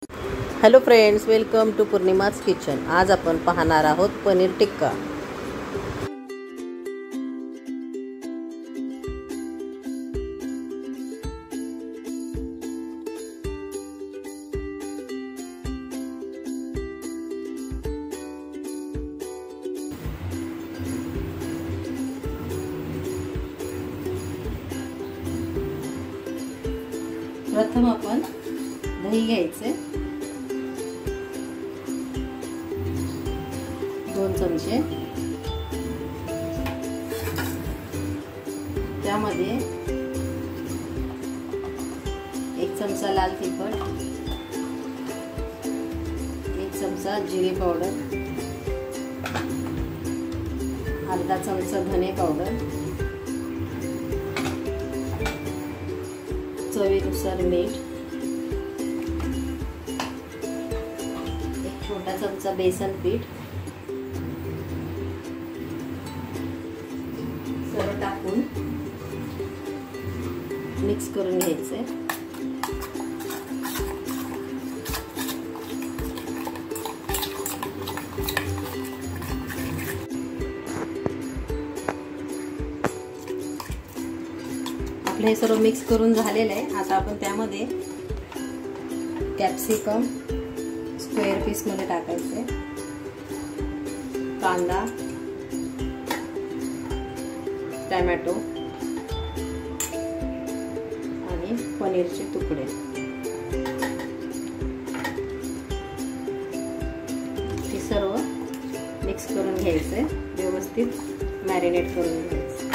Hello friends, welcome to Purnima's kitchen. आज आपण पाहणार आहोत पनीर टिक्का। प्रथम आपण दही घ्यायचे 2 चमचे, त्यामध्ये 1 चमचा लाल तिखट, 1 चमचा जिरे पावडर, अर्धा चमचा धने पावडर, चवीनुसार मीठ, 1 छोटा चमचा बेसन पीठ सर्व टाकून मिक्स करून घ्यायचे। आपलं हे सर्व मिक्स करून झालेलं आहे। आता आपण त्यामध्ये कॅप्सिकम स्क्वेअर पीस मध्ये टाकायचे, कांदा, टोमॅटो आणि पनीरचे तुकडे हे सर्व मिक्स करून घ्यायचे, व्यवस्थित मॅरिनेट करून घ्यायचे।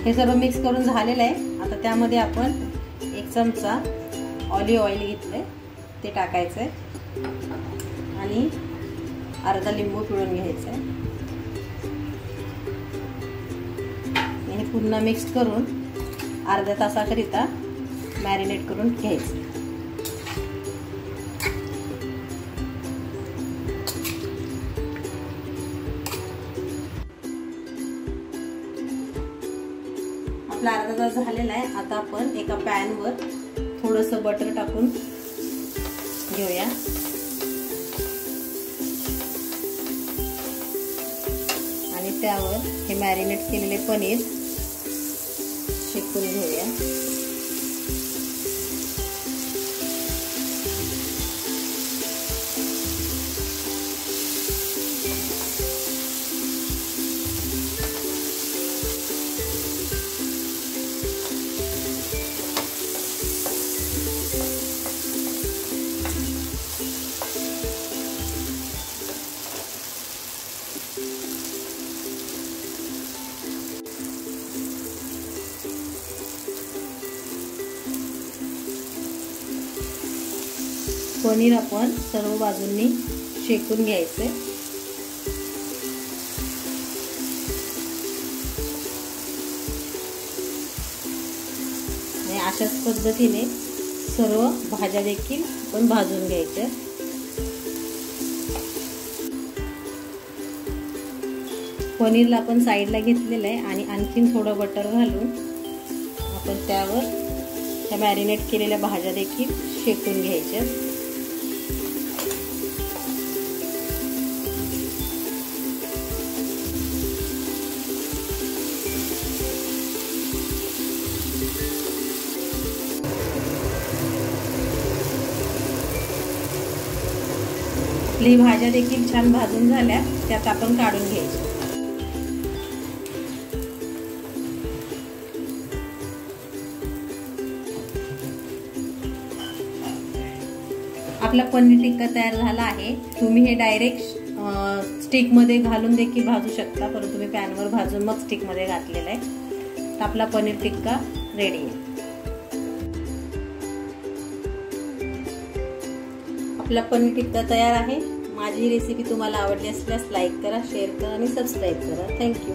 हे सर्व मिक्स करून झालेलं आहे। आता त्यामध्ये आपण 1 चमचा ऑलिव्ह ऑइल घेतलंय, ते टाकायचंय आणि अर्धा लिंबू पिळून घ्यायचंय। हे पुन्हा मिक्स करून अर्ध्या तासाकरिता मॅरिनेट करून घ्यायचं। आपला अर्धा तास झालेला आहे। आता आपण एका पॅन वर थोडंसं बटर टाकून घेऊया आणि त्यावर हे मॅरिनेट केलेले पनीर शेकून घेऊया। पनीर आपण सर्व बाजूंनी शेकून घ्यायचे। आणि अशाच पद्धतीने सर्व भाज्या देखील आपण भाजून घ्यायच्या। पनीरला आपण साईडला घेतलेलं आहे आणि आणखीन थोडं बटर घालून आपण त्यावर त्या मॅरिनेट केलेल्या भाज्या देखील शेकून घ्यायच्या। आपली भाज्या देखील छान भाजून झाल्या, त्यात आपण काढून घ्यायच्या। आपला पनीर टिक्का तयार झाला आहे। तुम्ही हे डायरेक्ट स्टिक मध्ये घालून देखील भाजू शकता, परंतु तुम्ही पॅन वर भाजून मग स्टिक मध्ये घातलेला आहे। तर आपला पनीर टिक्का रेडी आहे। आपला पनीर टिक्का तयार आहे। माझी रेसिपी तुम्हाला आवडली असल्यास लाईक करा, शेअर करा आणि सबस्क्राईब करा। थँक्यू।